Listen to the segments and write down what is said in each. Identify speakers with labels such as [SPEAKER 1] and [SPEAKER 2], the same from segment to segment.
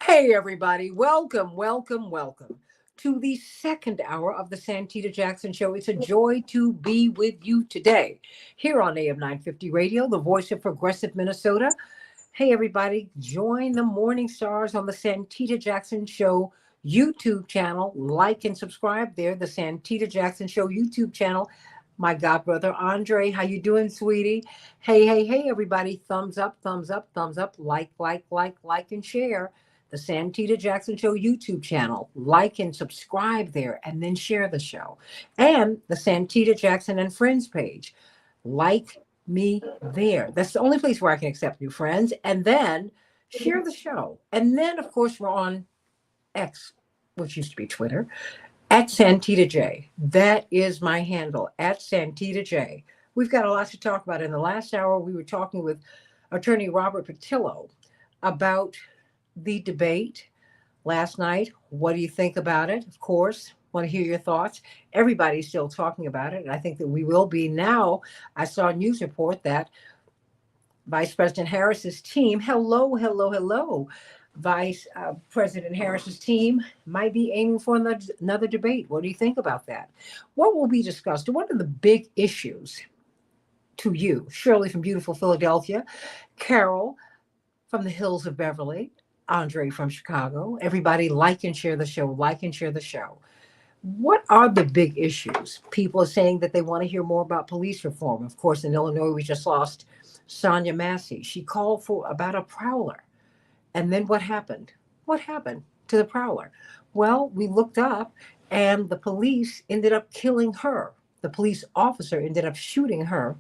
[SPEAKER 1] Hey, everybody. Welcome to the second hour of the Santita Jackson Show. It's a joy to be with you today here on AM 950 Radio, the voice of progressive Minnesota. Hey, everybody. Join the Morning Stars on the Santita Jackson Show YouTube channel. Like and subscribe there, the Santita Jackson Show YouTube channel. My god brother Andre, how you doing, sweetie? Hey, everybody. Thumbs up, thumbs up, thumbs up. Like, and share the Santita Jackson Show YouTube channel. Like and subscribe there, and then share the show. And the Santita Jackson and Friends page. Like me there. That's the only place where I can accept new friends. And then share the show. And then, of course, we're on X, which used to be Twitter, at Santita J. That is my handle, at Santita J. We've got a lot to talk about. In the last hour, we were talking with attorney Robert Patillo about the debate last night. What do you think about it? Of course, want to hear your thoughts. Everybody's still talking about it, and I think that we will be now. I saw a news report that Vice President Harris's team, hello, Vice President Harris's team might be aiming for another debate. What do you think about that? What will be discussed? What are the big issues to you? Shirley from beautiful Philadelphia, Carol from the hills of Beverly, Andre from Chicago. Everybody like and share the show, like and share the show. What are the big issues? People are saying that they want to hear more about police reform. Of course, in Illinois, we just lost Sonia Massey. She called for about a prowler. And then what happened? What happened to the prowler? Well, we looked up and the police ended up killing her. The police officer ended up shooting her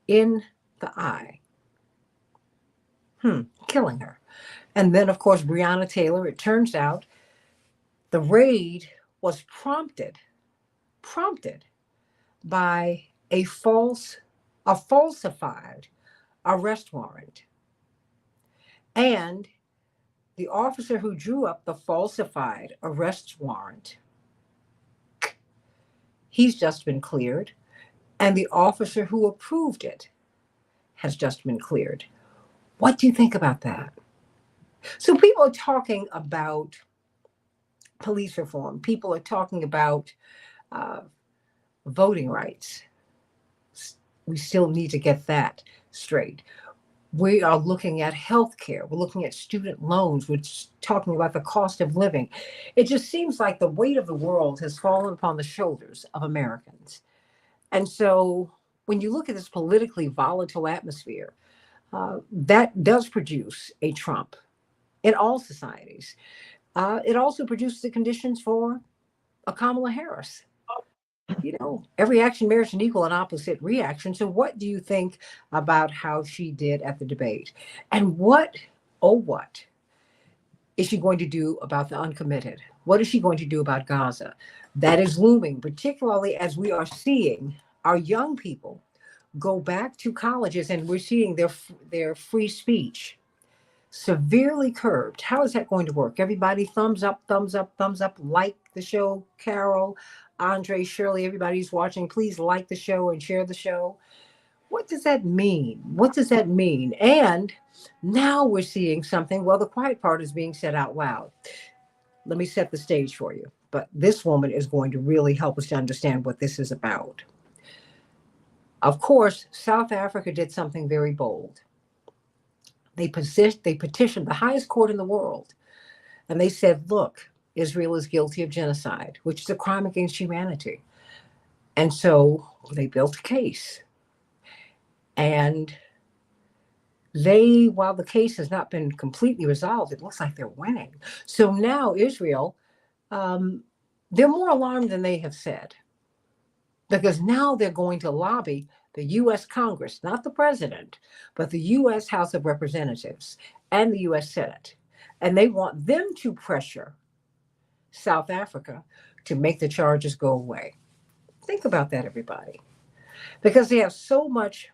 [SPEAKER 1] in the eye. Killing her. And then, of course, Breonna Taylor, it turns out the raid was prompted by a falsified arrest warrant. And the officer who drew up the falsified arrest warrant, he's just been cleared. And the officer who approved it has just been cleared. What do you think about that? So people are talking about police reform. People are talking about voting rights. We still need to get that straight. We are looking at health care. We're looking at student loans. We're talking about the cost of living. It just seems like the weight of the world has fallen upon the shoulders of Americans. And so when you look at this politically volatile atmosphere, that does produce a Trump in all societies. It also produces the conditions for a Kamala Harris. You know, every action merits an equal and opposite reaction. So what do you think about how she did at the debate? And what is she going to do about the uncommitted? What is she going to do about Gaza? That is looming, particularly as we are seeing our young people go back to colleges and we're seeing their free speech severely curbed. How is that going to work? Everybody, thumbs up, like the show. Carol, Andre, Shirley, everybody's watching. Please like the show and share the show. What does that mean? What does that mean? And now we're seeing something. Well, the quiet part is being said out loud. Let me set the stage for you. But this woman is going to really help us to understand what this is about. Of course, South Africa did something very bold. They petitioned the highest court in the world. And they said, look, Israel is guilty of genocide, which is a crime against humanity. And so they built a case. And while the case has not been completely resolved, it looks like they're winning. So now Israel, they're more alarmed than they have said. Because now they're going to lobby the U.S. Congress, not the president, but the U.S. House of Representatives and the U.S. Senate. And they want them to pressure South Africa to make the charges go away. Think about that, everybody. Because they have such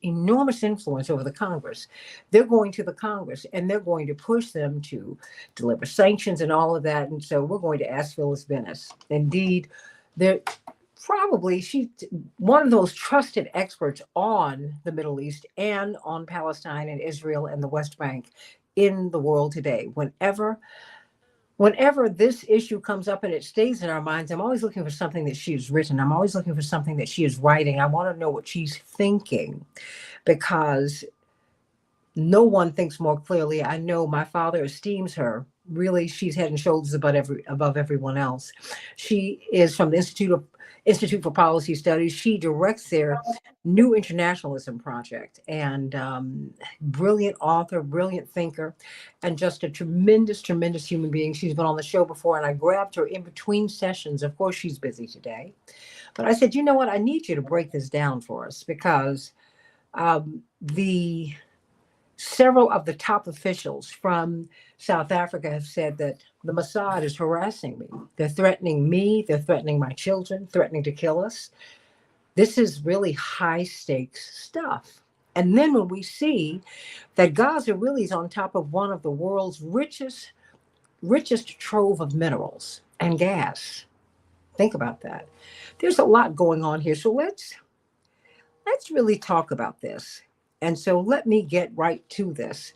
[SPEAKER 1] enormous influence over the Congress. They're going to the Congress and they're going to push them to deliver sanctions and all of that. And so we're going to ask Phyllis Bennis. Indeed, probably she's one of those trusted experts on the Middle East and on Palestine and Israel and the West Bank in the world today. Whenever this issue comes up and it stays in our minds, I'm always looking for something that she has written. I'm always looking for something that she is writing. I want to know what she's thinking, because no one thinks more clearly. I know my father esteems her. Really, she's head and shoulders above everyone else. She is from the Institute for Policy Studies. She directs their New Internationalism project, and brilliant author, brilliant thinker, and just a tremendous, tremendous human being. She's been on the show before, and I grabbed her in between sessions. Of course, she's busy today, but I said, you know what? I need you to break this down for us, because the several of the top officials from South Africa have said that the Mossad is harassing me. They're threatening me. They're threatening my children, threatening to kill us. This is really high stakes stuff. And then when we see that Gaza really is on top of one of the world's richest trove of minerals and gas. Think about that. There's a lot going on here. So let's really talk about this. And so let me get right to this.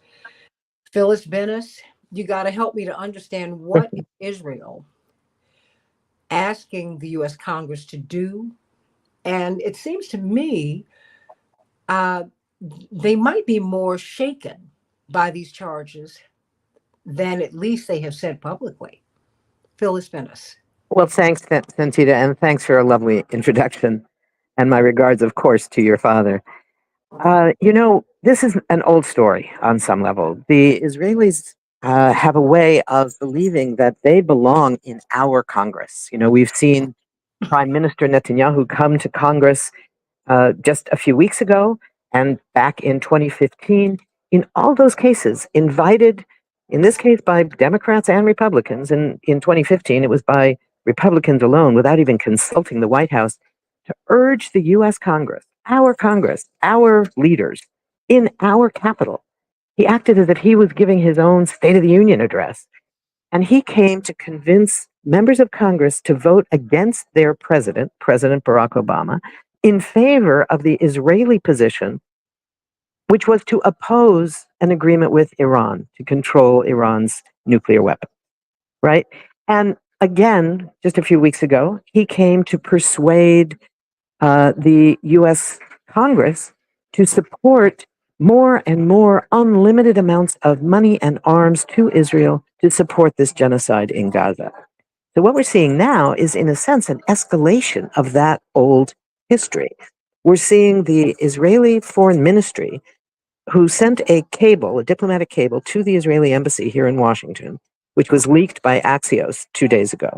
[SPEAKER 1] Phyllis Bennis, you got to help me to understand what is Israel asking the U.S. Congress to do. And it seems to me they might be more shaken by these charges than at least they have said publicly. Phyllis Bennis.
[SPEAKER 2] Well, thanks, Santita, and thanks for a lovely introduction. And my regards, of course, to your father. This is an old story on some level. The Israelis have a way of believing that they belong in our Congress. We've seen Prime Minister Netanyahu come to Congress just a few weeks ago and back in 2015. In all those cases, invited, in this case by Democrats and Republicans, and in 2015 it was by Republicans alone, without even consulting the White House, to urge the U.S. Congress, our leaders in our capital. He acted as if he was giving his own State of the Union address. And he came to convince members of Congress to vote against their president, President Barack Obama, in favor of the Israeli position, which was to oppose an agreement with Iran to control Iran's nuclear weapon, right? And again, just a few weeks ago, he came to persuade the U.S. Congress to support more and more unlimited amounts of money and arms to Israel to support this genocide in Gaza. So what we're seeing now is, in a sense, an escalation of that old history. We're seeing the Israeli Foreign Ministry, who sent a diplomatic cable, to the Israeli embassy here in Washington, which was leaked by Axios 2 days ago,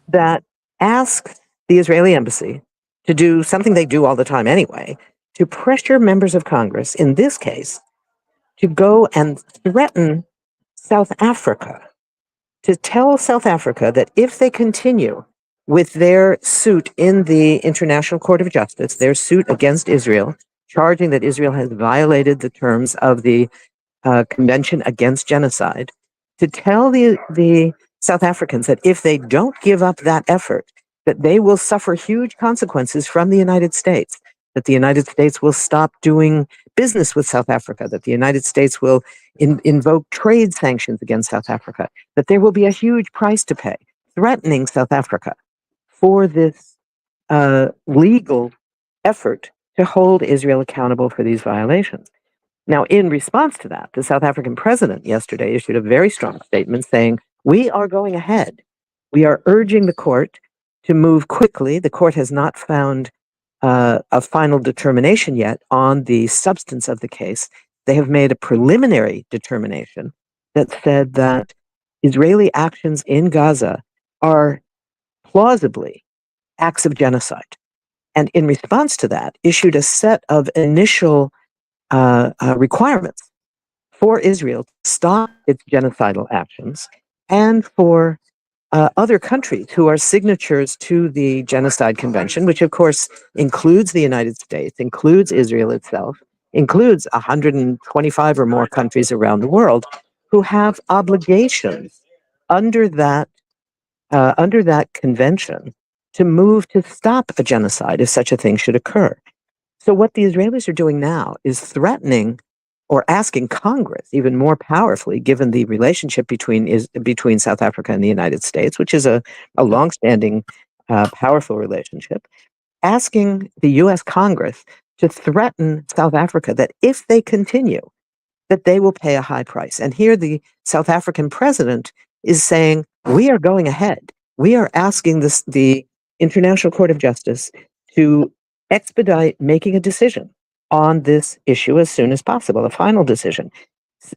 [SPEAKER 2] that asks the Israeli embassy to do something they do all the time anyway, to pressure members of Congress, in this case, to go and threaten South Africa, to tell South Africa that if they continue with their suit in the International Court of Justice, their suit against Israel, charging that Israel has violated the terms of the Convention Against Genocide, to tell the South Africans that if they don't give up that effort, that they will suffer huge consequences from the United States, that the United States will stop doing business with South Africa, that the United States will invoke trade sanctions against South Africa, that there will be a huge price to pay, threatening South Africa for this legal effort to hold Israel accountable for these violations. Now, in response to that, the South African president yesterday issued a very strong statement saying, we are going ahead. We are urging the court to move quickly. The court has not found a final determination yet on the substance of the case. They have made a preliminary determination that said that Israeli actions in Gaza are plausibly acts of genocide. And in response to that, issued a set of initial requirements for Israel to stop its genocidal actions, and for other countries who are signatories to the Genocide Convention, which of course includes the United States, includes Israel itself, includes 125 or more countries around the world, who have obligations under that convention to move to stop a genocide if such a thing should occur. So what the Israelis are doing now is threatening or asking Congress, even more powerfully, given the relationship between South Africa and the United States, which is a longstanding, powerful relationship, asking the U.S. Congress to threaten South Africa that if they continue, that they will pay a high price. And here the South African president is saying, we are going ahead. We are asking the International Court of Justice to expedite making a decision on this issue as soon as possible, a final decision.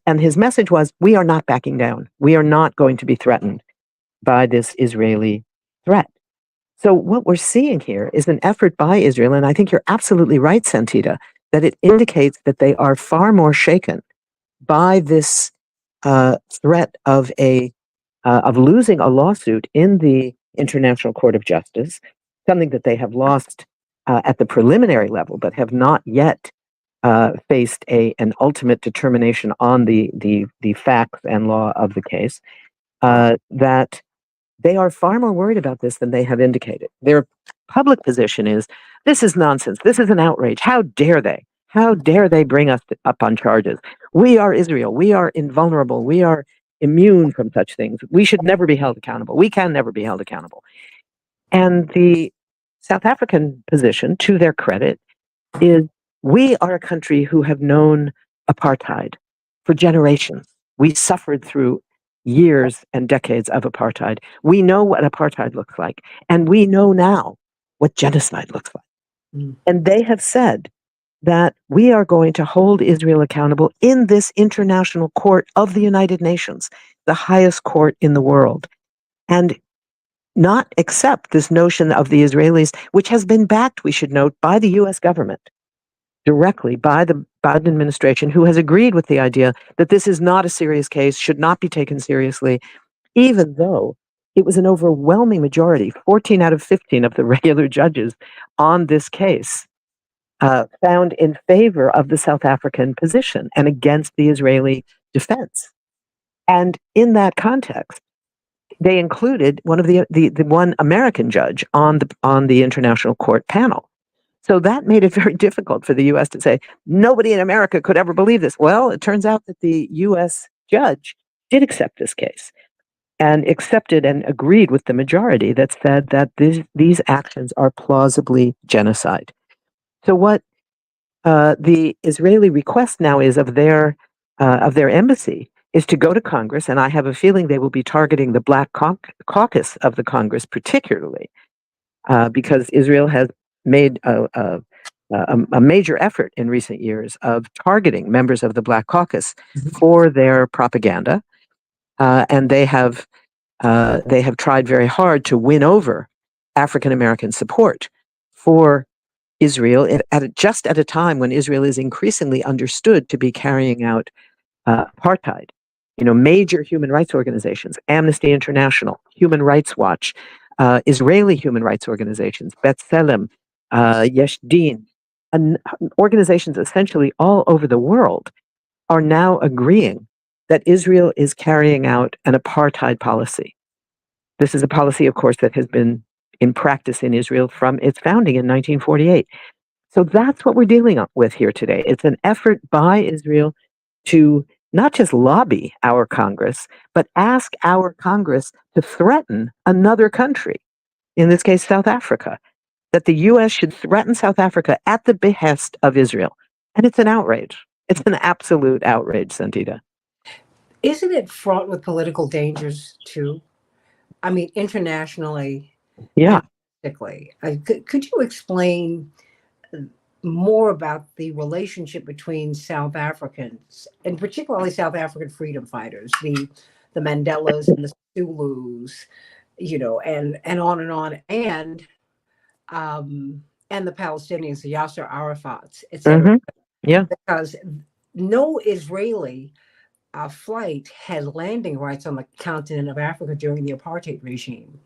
[SPEAKER 2] And his message was, we are not backing down. We are not going to be threatened by this Israeli threat. So what we're seeing here is an effort by Israel, and I think you're absolutely right, Santita, that it indicates that they are far more shaken by this threat of losing a lawsuit in the International Court of Justice, something that they have lost at the preliminary level, but have not yet faced an ultimate determination on the facts and law of the case. That they are far more worried about this than they have indicated. Their public position is, this is nonsense. This is an outrage. How dare they? How dare they bring us up on charges? We are Israel. We are invulnerable. We are immune from such things. We should never be held accountable. We can never be held accountable. And the South African position, to their credit, is we are a country who have known apartheid for generations. We suffered through years and decades of apartheid. We know what apartheid looks like, and we know now what genocide looks like.
[SPEAKER 1] Mm.
[SPEAKER 2] And they have said that we are going to hold Israel accountable in this International Court of the United Nations, the highest court in the world, and not accept this notion of the Israelis, which has been backed, we should note, by the US government, directly by the Biden administration, who has agreed with the idea that this is not a serious case, should not be taken seriously, even though it was an overwhelming majority, 14 out of 15 of the regular judges on this case, found in favor of the South African position and against the Israeli defense. And in that context, they included one of the one American judge on the International Court panel. So that made it very difficult for the U.S. to say, nobody in America could ever believe this. Well, it turns out that the U.S. judge did accept this case and accepted and agreed with the majority that said that these actions are plausibly genocide. So what the Israeli request now is of their embassy is to go to Congress, and I have a feeling they will be targeting the Black Caucus of the Congress particularly, because Israel has made a major effort in recent years of targeting members of the Black Caucus for their propaganda, and they have tried very hard to win over African American support for Israel just at a time when Israel is increasingly understood to be carrying out apartheid. You know, major human rights organizations, Amnesty International, Human Rights Watch, Israeli human rights organizations, B'Tselem, Yesh Din, and organizations essentially all over the world are now agreeing that Israel is carrying out an apartheid policy. This is a policy, of course, that has been in practice in Israel from its founding in 1948. So that's what we're dealing with here today. It's an effort by Israel to not just lobby our Congress, but ask our Congress to threaten another country, in this case, South Africa, that the U.S. should threaten South Africa at the behest of Israel. And it's an outrage. It's an absolute outrage, Santita.
[SPEAKER 1] Isn't it fraught with political dangers too? I mean, internationally
[SPEAKER 2] Yeah.
[SPEAKER 1] and domestically. Could you explain more about the relationship between South Africans, and particularly South African freedom fighters, the Mandelas and the Zulus, you know, and on, and the Palestinians, the Yasser Arafats, etc.
[SPEAKER 2] Hmm. Yeah.
[SPEAKER 1] Because no Israeli flight had landing rights on the continent of Africa during the apartheid regime.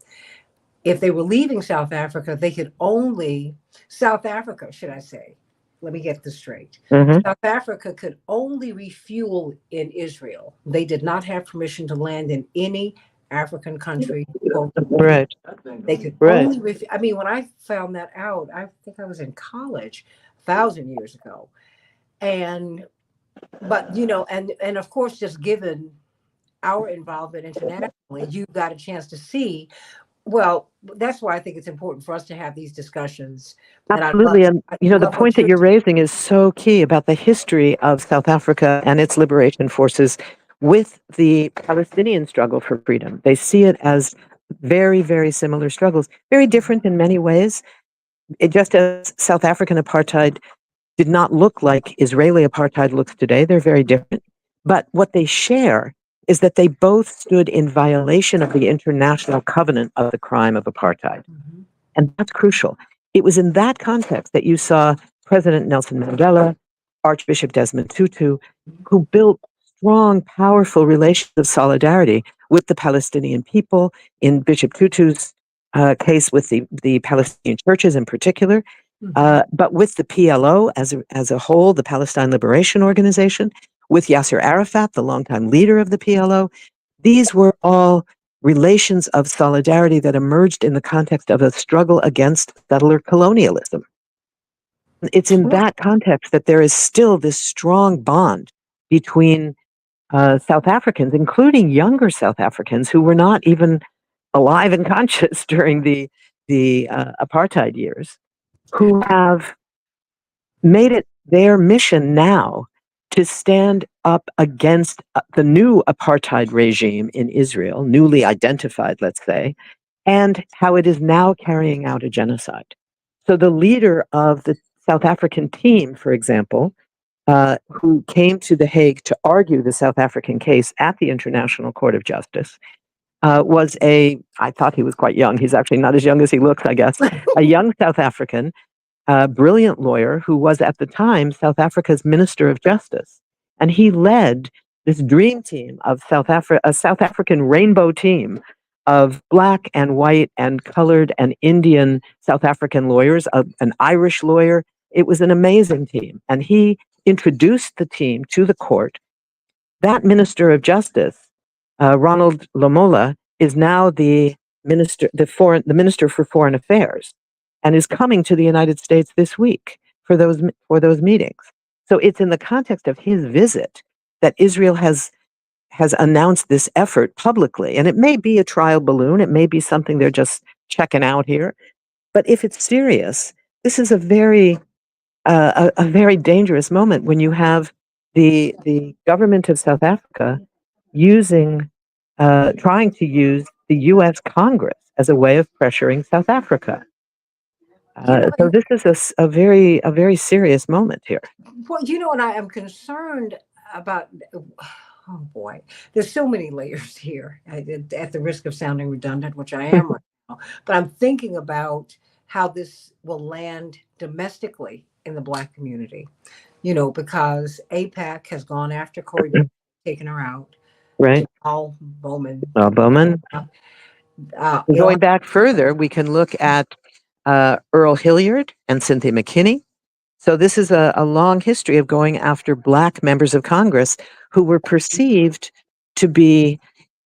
[SPEAKER 1] If they were leaving South Africa, they could only, South Africa, should I say, let me get this straight.
[SPEAKER 2] Hmm.
[SPEAKER 1] South Africa could only refuel in Israel. They did not have permission to land in any African country. Quote,
[SPEAKER 2] Right.
[SPEAKER 1] they could
[SPEAKER 2] Right.
[SPEAKER 1] only, I mean, when I found that out, I think I was in college 1,000 years ago. And, but, and of course, just given our involvement internationally, you got a chance to see. Well, that's why I think it's important for us to have these discussions. And
[SPEAKER 2] Absolutely. And,
[SPEAKER 1] I
[SPEAKER 2] the
[SPEAKER 1] love
[SPEAKER 2] point
[SPEAKER 1] what
[SPEAKER 2] that
[SPEAKER 1] you're
[SPEAKER 2] you're raising is so key about the history of South Africa and its liberation forces with the Palestinian struggle for freedom. They see it as very, very similar struggles, very different in many ways. Just as South African apartheid did not look like Israeli apartheid looks today, they're very different. But what they share is that they both stood in violation of the international covenant of the crime of apartheid.
[SPEAKER 1] Mhm.
[SPEAKER 2] And that's crucial. It was in that context that you saw President Nelson Mandela, Archbishop Desmond Tutu, who built strong, powerful relations of solidarity with the Palestinian people, in Bishop Tutu's case with the Palestinian churches in particular,
[SPEAKER 1] Mhm.
[SPEAKER 2] but with the PLO as a whole, the Palestine Liberation Organization, with Yasser Arafat, the longtime leader of the PLO. These were all relations of solidarity that emerged in the context of a struggle against settler colonialism. It's in
[SPEAKER 1] Well,
[SPEAKER 2] that context that there is still this strong bond between South Africans, including younger South Africans who were not even alive and conscious during the apartheid years, who have made it their mission now to stand up against the new apartheid regime in Israel, newly identified, let's say, and how it is now carrying out a genocide. So the leader of the South African team, for example, who came to The Hague to argue the South African case at the International Court of Justice, I thought he was quite young. He's actually not as young as he looks, I guess, a young South African, a brilliant lawyer who was at the time South Africa's Minister of Justice. And he led this dream team of a South African rainbow team of black and white and colored and Indian South African lawyers, an Irish lawyer. It was an amazing team. And he introduced the team to the court. That Minister of Justice, Ronald Lamola, is now the Minister for Foreign Affairs, and is coming to the United States this week for those meetings. So it's in the context of his visit that Israel has announced this effort publicly, and it may be a trial balloon, it may be something they're just checking out here, but if it's serious, this is a very dangerous moment when you have the government of South Africa trying to use the U.S. Congress as a way of pressuring South Africa. So
[SPEAKER 1] and
[SPEAKER 2] this is a very serious moment here.
[SPEAKER 1] and I am concerned about. Oh boy, there's so many layers here. At the risk of sounding redundant, which I am right now, but I'm thinking about how this will land domestically in the Black community. Because APAC has gone after Corey, taken her out.
[SPEAKER 2] Right.
[SPEAKER 1] Jamal Bowman.
[SPEAKER 2] Bowman.
[SPEAKER 1] Ilhan,
[SPEAKER 2] Going back further, we can look at Earl Hilliard and Cynthia McKinney. So this is a long history of going after Black members of Congress who were perceived to be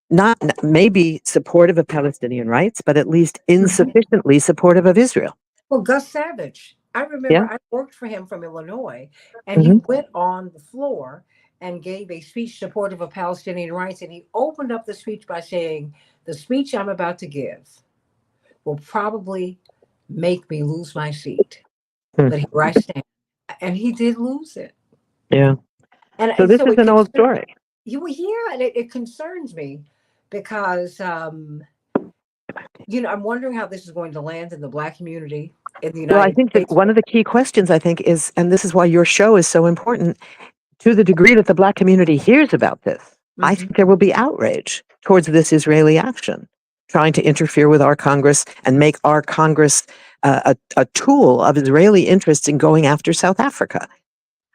[SPEAKER 2] not maybe supportive of Palestinian rights, but at least insufficiently supportive of Israel.
[SPEAKER 1] well, Gus Savage. I
[SPEAKER 2] Yeah.
[SPEAKER 1] remember I worked for him from Illinois, and he
[SPEAKER 2] Hmm.
[SPEAKER 1] went on the floor and gave a speech supportive of Palestinian rights. And he opened up the speech by saying, "The speech I'm about to give will probably make me lose my seat, but here I stand." And he did lose it.
[SPEAKER 2] Yeah. So
[SPEAKER 1] And
[SPEAKER 2] this
[SPEAKER 1] so
[SPEAKER 2] is
[SPEAKER 1] it
[SPEAKER 2] an old
[SPEAKER 1] concerns
[SPEAKER 2] story.
[SPEAKER 1] you. Well, yeah, and it concerns me because I'm wondering how this is going to land in the Black community in the
[SPEAKER 2] Well, I
[SPEAKER 1] United
[SPEAKER 2] think that
[SPEAKER 1] States.
[SPEAKER 2] one of the key questions I think is, and this is why your show is so important, to the degree that the Black community hears about this, I
[SPEAKER 1] Mhm.
[SPEAKER 2] think there will be outrage towards this Israeli action, trying to interfere with our Congress and make our Congress a tool of Israeli interests in going after South Africa.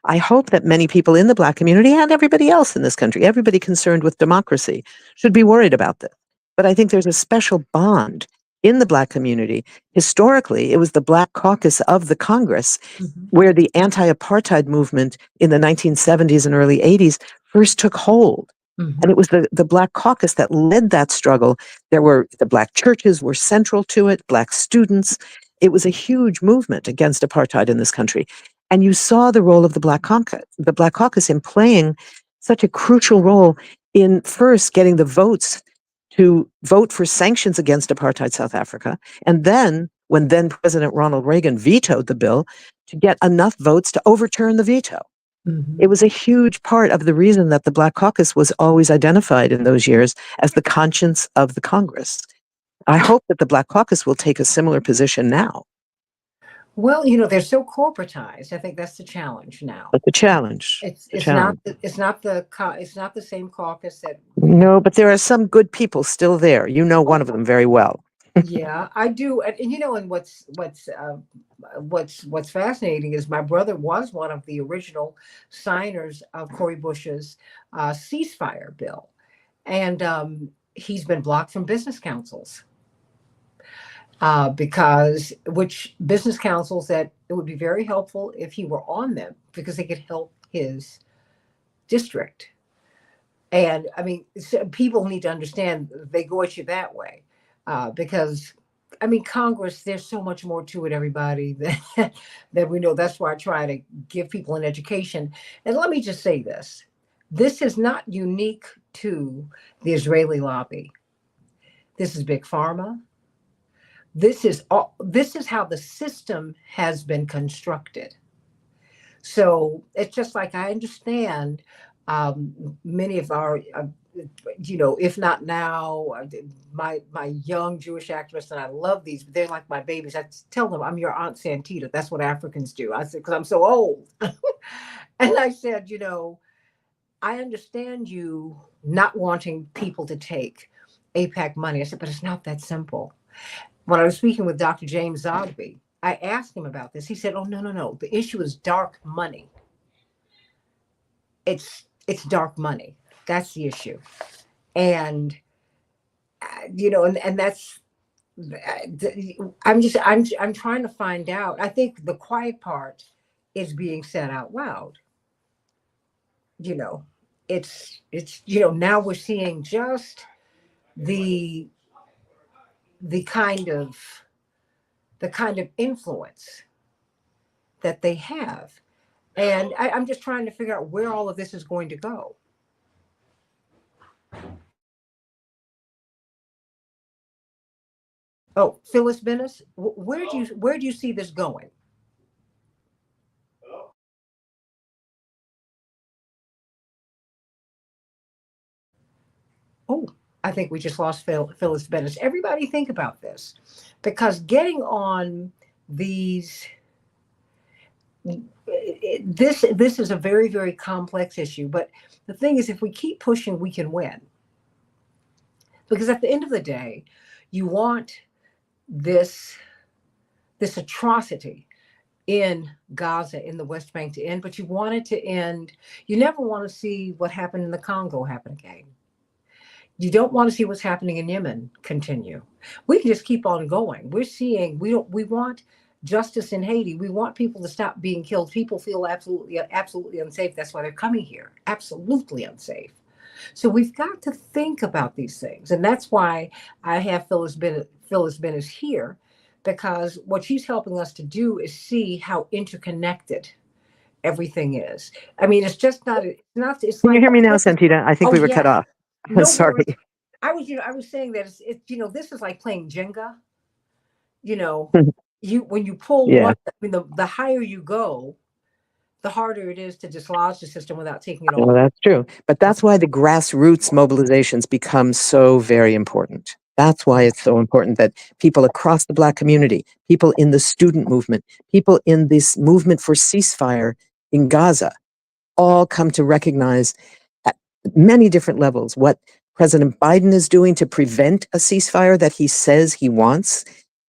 [SPEAKER 2] I hope that many people in the Black community and everybody else in this country, everybody concerned with democracy, should be worried about this. But I think there's a special bond in the Black community. Historically, it was the Black caucus of the Congress
[SPEAKER 1] Mhm.
[SPEAKER 2] where the anti apartheid movement in the 1970s and early 80s first took hold. And it
[SPEAKER 1] Mhm.
[SPEAKER 2] was the Black Caucus that led that struggle. The Black churches were central to it, Black students. It was a huge movement against apartheid in this country. And you saw the role of the Black Caucus in playing such a crucial role in first getting the votes to vote for sanctions against apartheid South Africa. And then, when then President Ronald Reagan vetoed the bill, to get enough votes to overturn the veto. It
[SPEAKER 1] Mhm.
[SPEAKER 2] was a huge part of the reason that the Black Caucus was always identified in those years as the conscience of the Congress. I hope that the Black Caucus will take a similar position now.
[SPEAKER 1] Well, they're so corporatized. I think that's the challenge now.
[SPEAKER 2] But the
[SPEAKER 1] It's not
[SPEAKER 2] challenge.
[SPEAKER 1] it's not the same caucus that
[SPEAKER 2] No, but there are some good people still there. You know one of them very well.
[SPEAKER 1] yeah, I do. And what's fascinating is my brother was one of the original signers of Cory Bush's ceasefire bill, and he's been blocked from business councils because which business councils that it would be very helpful if he were on them because they could help his district. And I mean, people need to understand they go at you that way because I mean, Congress, there's so much more to it, everybody, that we know. That's why I try to give people an education. And let me just say this is not unique to the Israeli lobby. This is big pharma. This is how the system has been constructed. So it's just like I understand many of our, if not now, my young Jewish activists, and I love these. They're like my babies. I tell them I'm your Aunt Santita. That's what Africans do. I said because I'm so old, and I said, I understand you not wanting people to take APAC money. I said, but it's not that simple. When I was speaking with Dr. James Zogby, I asked him about this. He said, "Oh no, no, no. The issue is dark money. It's dark money. That's the issue." And and that's I'm trying to find out. I think the quiet part is being said out loud. You know, it's now we're seeing just the the kind of the kind of influence that they have. And I'm just trying to figure out where all of this is going to go. Oh, Phyllis Bennis, where do you see this going? Oh, I think we just lost Phyllis Bennis. Everybody think about this, because getting on these this is a very very complex issue. But the thing is, if we keep pushing, we can win. Because at the end of the day, you want this this atrocity in Gaza, in the West Bank to end, but you want it to end. You never want to see what happened in the Congo happen again. You don't want to see what's happening in Yemen continue. We can just keep on going. We're seeing we want justice in Haiti. We want people to stop being killed. People feel absolutely unsafe. That's why they're coming here. Absolutely unsafe. So we've got to think about these things. And that's why I have Phyllis Bennett here, because what she's helping us to do is see how interconnected everything is. I mean, it's
[SPEAKER 2] Can you
[SPEAKER 1] like,
[SPEAKER 2] hear me now, Santita? I think
[SPEAKER 1] oh
[SPEAKER 2] we were cut
[SPEAKER 1] yes,
[SPEAKER 2] off.
[SPEAKER 1] no
[SPEAKER 2] Sorry.
[SPEAKER 1] worries. I was saying that this is like playing Jenga, you know, when you pull
[SPEAKER 2] Yeah.
[SPEAKER 1] one, I mean, the higher you go, the harder it is to dislodge the system without taking it
[SPEAKER 2] Well,
[SPEAKER 1] all.
[SPEAKER 2] that's true. But that's why the grassroots mobilizations become so very important. That's why it's so important that people across the Black community, people in the student movement, people in this movement for ceasefire in Gaza, all come to recognize at many different levels what President Biden is doing to prevent a ceasefire that he says he wants,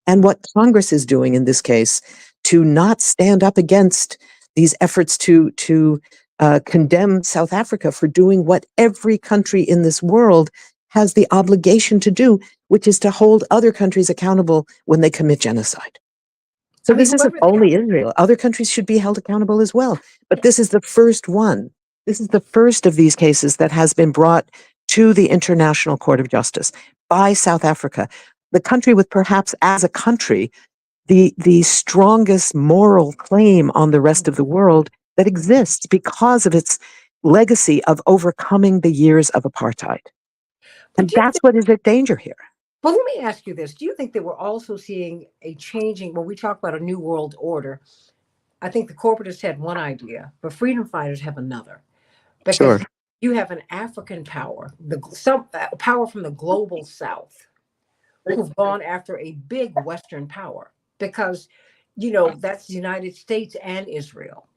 [SPEAKER 2] and what Congress is doing in this case to not stand up against these efforts to condemn South Africa for doing what every country in this world has the obligation to do, which is to hold other countries accountable when they commit genocide. So
[SPEAKER 1] I mean,
[SPEAKER 2] this isn't
[SPEAKER 1] whoever they are.
[SPEAKER 2] only Israel. Other countries should be held accountable as well. But this is the first one. This is the first of these cases that has been brought to the International Court of Justice by South Africa, the country with perhaps as a country the strongest moral claim on the rest of the world that exists because of its legacy of overcoming the years of apartheid.
[SPEAKER 1] But
[SPEAKER 2] And
[SPEAKER 1] do you
[SPEAKER 2] that's what is at danger here.
[SPEAKER 1] Well, let me ask you this. Do you think that we're also seeing a changing, when we talk about a new world order? I think the corporatists had one idea, but freedom fighters have another. Because
[SPEAKER 2] Sure.
[SPEAKER 1] you have an African power, some power from the global south, who've gone after a big Western power. Because, that's the United States and Israel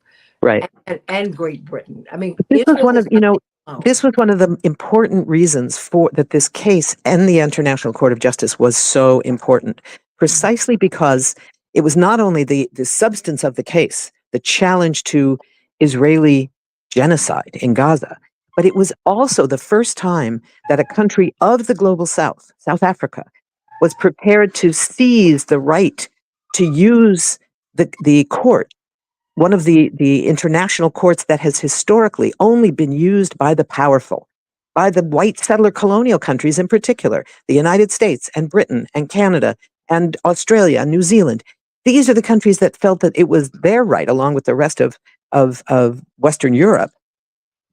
[SPEAKER 2] Right.
[SPEAKER 1] and Great Britain. I mean,
[SPEAKER 2] This was
[SPEAKER 1] Israel
[SPEAKER 2] one
[SPEAKER 1] is
[SPEAKER 2] of,
[SPEAKER 1] not alone.
[SPEAKER 2] this was one of the important reasons for that this case and the International Court of Justice was so important, precisely because it was not only the substance of the case, the challenge to Israeli genocide in Gaza, but it was also the first time that a country of the global south, South Africa, was prepared to seize the right to use the court, one of the international courts that has historically only been used by the powerful, by the white settler colonial countries in particular, the United States and Britain and Canada and Australia and New Zealand. These are the countries that felt that it was their right, along with the rest of Western Europe,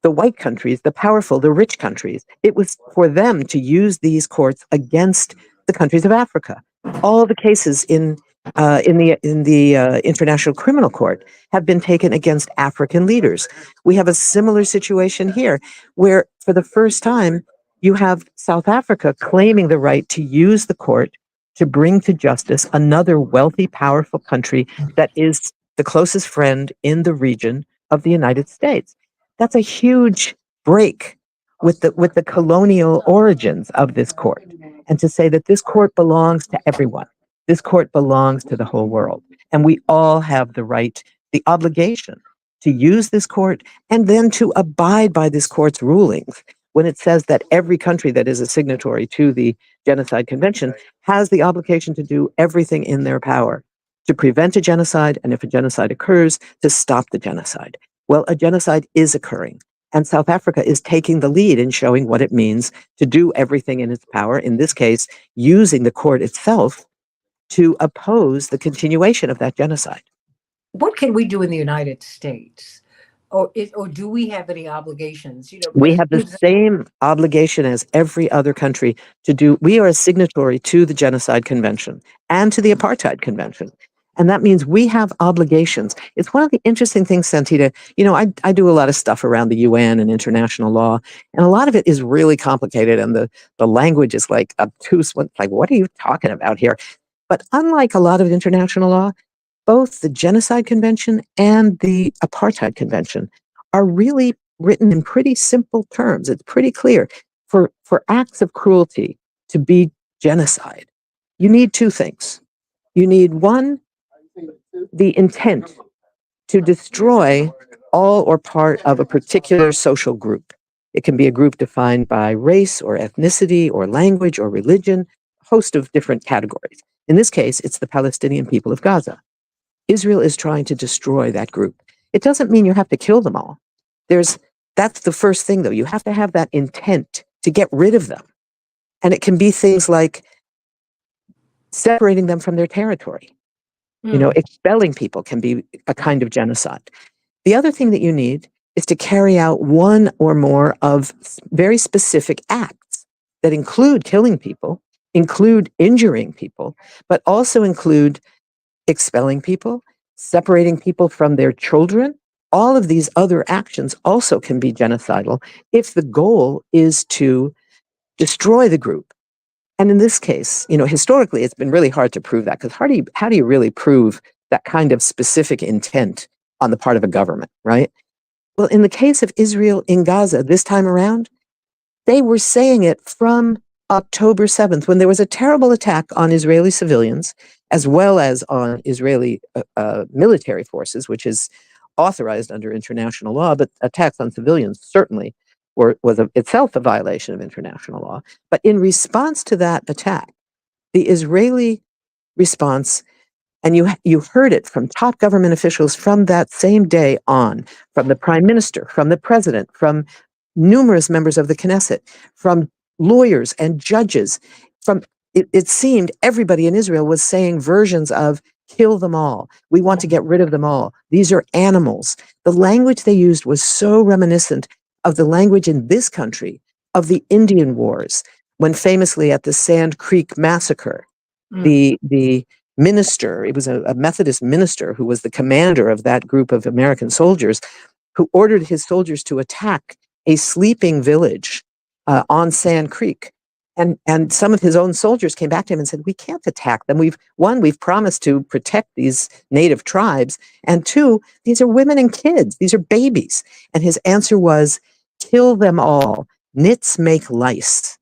[SPEAKER 2] the white countries, the powerful, the rich countries. It was for them to use these courts against the countries of Africa. All the cases in the International Criminal Court have been taken against African leaders. We have a similar situation here, where for the first time you have South Africa claiming the right to use the court to bring to justice another wealthy, powerful country that is the closest friend in the region of the United States. That's a huge break with the colonial origins of this court. And to say that this court belongs to everyone. This court belongs to the whole world. And we all have the right, the obligation to use this court and then to abide by this court's rulings when it says that every country that is a signatory to the Genocide Convention has the obligation to do everything in their power to prevent a genocide, and if a genocide occurs, to stop the genocide. Well, a genocide is occurring, and South Africa is taking the lead in showing what it means to do everything in its power, in this case, using the court itself to oppose the continuation of that genocide.
[SPEAKER 1] What can we do in the United States? Or do we have any obligations?
[SPEAKER 2] We
[SPEAKER 1] Because
[SPEAKER 2] have the same obligation as every other country to do. We are a signatory to the Genocide Convention and to the Apartheid Convention. And that means we have obligations. It's one of the interesting things, Santita. I do a lot of stuff around the UN and international law, and a lot of it is really complicated, and the language is like obtuse. Like, what are you talking about here? But unlike a lot of international law, both the Genocide Convention and the Apartheid Convention are really written in pretty simple terms. It's pretty clear. For acts of cruelty to be genocide, you need two things. You need one, the intent to destroy all or part of a particular social group. It can be a group defined by race or ethnicity or language or religion, a host of different categories. In this case, it's the Palestinian people of Gaza. Israel is trying to destroy that group. It doesn't mean you have to kill them all. That's the first thing, though. You have to have that intent to get rid of them. And it can be things like separating them from their territory. Expelling people can be a kind of genocide. The other thing that you need is to carry out one or more of very specific acts that include killing people, include injuring people, but also include expelling people, separating people from their children. All of these other actions also can be genocidal if the goal is to destroy the group. And in this case, historically, it's been really hard to prove that, because how do you really prove that kind of specific intent on the part of a government, right? Well, in the case of Israel in Gaza this time around, they were saying it from October 7th, when there was a terrible attack on Israeli civilians, as well as on Israeli military forces, which is authorized under international law, but attacks on civilians certainly was itself a violation of international law. But in response to that attack, the Israeli response And you heard it from top government officials from that same day on, from the prime minister, from the president, from numerous members of the Knesset, from lawyers and judges. From it seemed everybody in Israel was saying versions of kill them all. We want to get rid of them all. These are animals. The language they used was so reminiscent of the language in this country of the Indian Wars, when famously at the Sand Creek massacre, the minister, it was a Methodist minister who was the commander of that group of American soldiers, who ordered his soldiers to attack a sleeping village on Sand Creek. And some of his own soldiers came back to him and said, we can't attack them. We've promised to protect these native tribes. And two, these are women and kids. These are babies. And his answer was, kill them all. Nits make lice.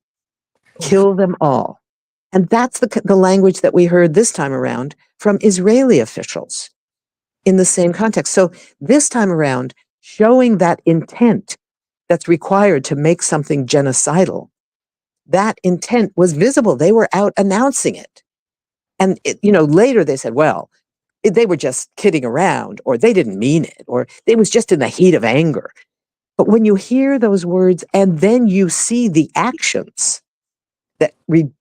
[SPEAKER 2] Kill them all. And that's the language that we heard this time around from Israeli officials in the same context. So this time around, showing that intent that's required to make something genocidal, that intent was visible. They were out announcing it. And, later they said, well, they were just kidding around, or they didn't mean it, or it was just in the heat of anger. But when you hear those words and then you see the actions that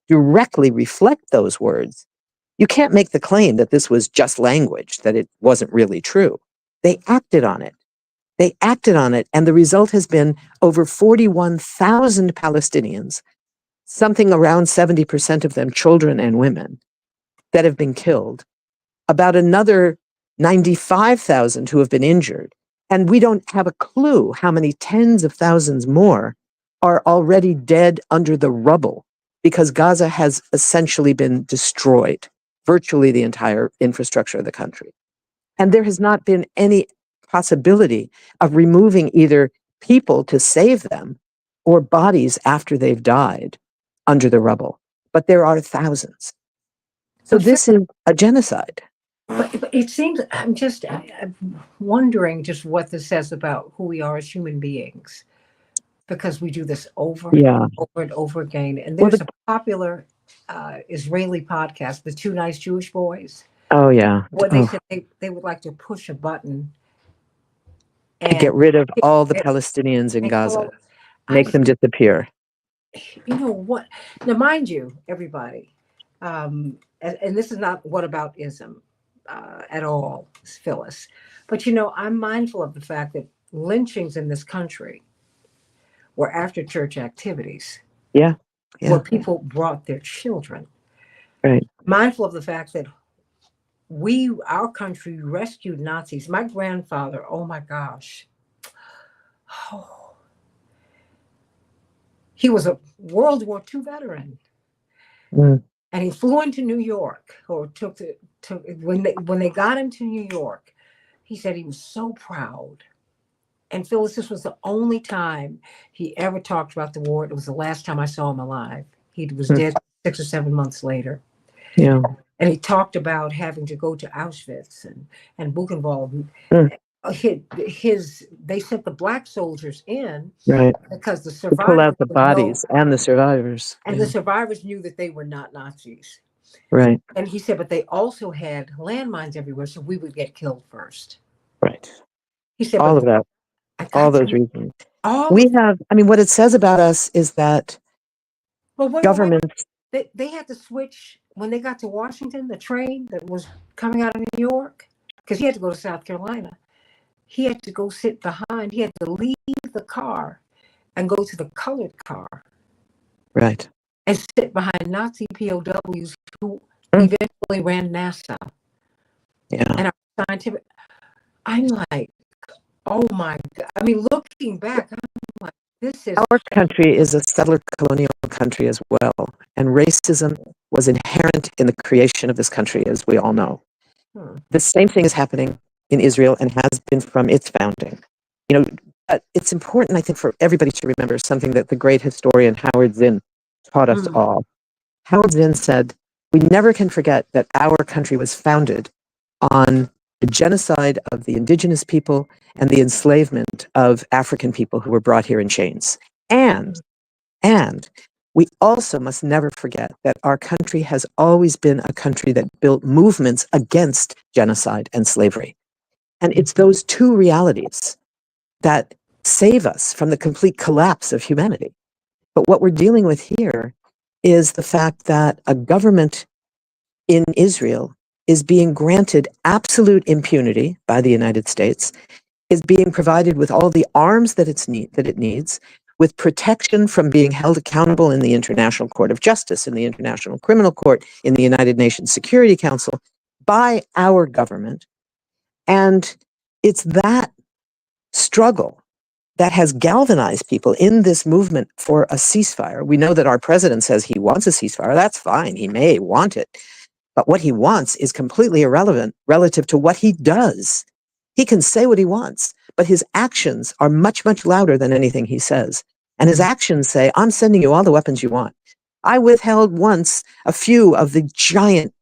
[SPEAKER 2] directly reflect those words, you can't make the claim that this was just language, that it wasn't really true. They acted on it. They acted on it, and the result has been over 41,000 Palestinians, something around 70% of them children and women, that have been killed, about another 95,000 who have been injured, and we don't have a clue how many tens of thousands more are already dead under the rubble, because Gaza has essentially been destroyed, virtually the entire infrastructure of the country. And there has not been any possibility of removing either people to save them or bodies after they've died under the rubble. But there are thousands. So this is a genocide.
[SPEAKER 1] But it seems, I'm wondering just what this says about who we are as human beings, because we do this over
[SPEAKER 2] Yeah.
[SPEAKER 1] and over again. And
[SPEAKER 2] Well,
[SPEAKER 1] there's a popular Israeli podcast, The Two Nice Jewish Boys,
[SPEAKER 2] oh, yeah.
[SPEAKER 1] where they said they would like to push a button
[SPEAKER 2] To
[SPEAKER 1] and
[SPEAKER 2] get rid of all the Palestinians in Gaza, make them disappear.
[SPEAKER 1] You know what? Now, mind you, everybody, and this is not whataboutism at all, Phyllis, but I'm mindful of the fact that lynchings in this country were after church activities.
[SPEAKER 2] Yeah.
[SPEAKER 1] Where people brought their children.
[SPEAKER 2] Right.
[SPEAKER 1] Mindful of the fact that our country rescued Nazis. My grandfather, oh my gosh. He was a World War II veteran. And he flew into New York, or when they got him to New York, he said he was so proud. And Phyllis, this was the only time he ever talked about the war. It was the last time I saw him alive. He was dead 6 or 7 months later.
[SPEAKER 2] Yeah.
[SPEAKER 1] And he talked about having to go to Auschwitz and Buchenwald. They sent the black soldiers in, right, because the survivors
[SPEAKER 2] to pull out the bodies and the survivors.
[SPEAKER 1] And the survivors knew that they were not Nazis.
[SPEAKER 2] Right.
[SPEAKER 1] And he said, but they also had landmines everywhere, so we would get killed first.
[SPEAKER 2] Right.
[SPEAKER 1] He said,
[SPEAKER 2] all of that. All those reasons. What it says about us is that governments.
[SPEAKER 1] They had to switch when they got to Washington, the train that was coming out of New York, because he had to go to South Carolina. He had to go sit behind. He had to leave the car and go to the colored car.
[SPEAKER 2] Right.
[SPEAKER 1] And sit behind Nazi POWs who eventually ran NASA.
[SPEAKER 2] Yeah.
[SPEAKER 1] And our scientific. I'm like, oh my God. Looking back, I'm like, this is.
[SPEAKER 2] Our country is a settler colonial country as well. And racism was inherent in the creation of this country, as we all know. The same thing is happening in Israel and has been from its founding. It's important, I think, for everybody to remember something that the great historian Howard Zinn taught us all. Howard Zinn said, we never can forget that our country was founded on the genocide of the indigenous people and the enslavement of African people who were brought here in chains. And we also must never forget that our country has always been a country that built movements against genocide and slavery. And it's those two realities that save us from the complete collapse of humanity. But what we're dealing with here is the fact that a government in Israel is being granted absolute impunity by the United States, is being provided with all the arms that it needs, with protection from being held accountable in the International Court of Justice, in the International Criminal Court, in the United Nations Security Council, by our government. And it's that struggle that has galvanized people in this movement for a ceasefire. We know that our president says he wants a ceasefire. That's fine. He may want it. But what he wants is completely irrelevant relative to what he does. He can say what he wants, but his actions are much, much louder than anything he says. And his actions say, I'm sending you all the weapons you want. I withheld once a few of the giant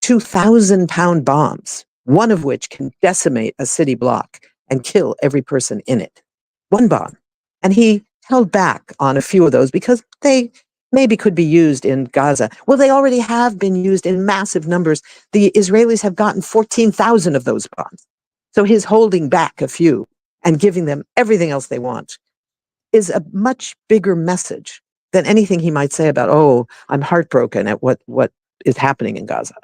[SPEAKER 2] 2,000-pound bombs, one of which can decimate a city block and kill every person in it. One bomb. And he held back on a few of those because they maybe could be used in Gaza. Well, they already have been used in massive numbers. The Israelis have gotten 14,000 of those bombs. So his holding back a few and giving them everything else they want is a much bigger message than anything he might say about, oh, I'm heartbroken at what is happening in Gaza.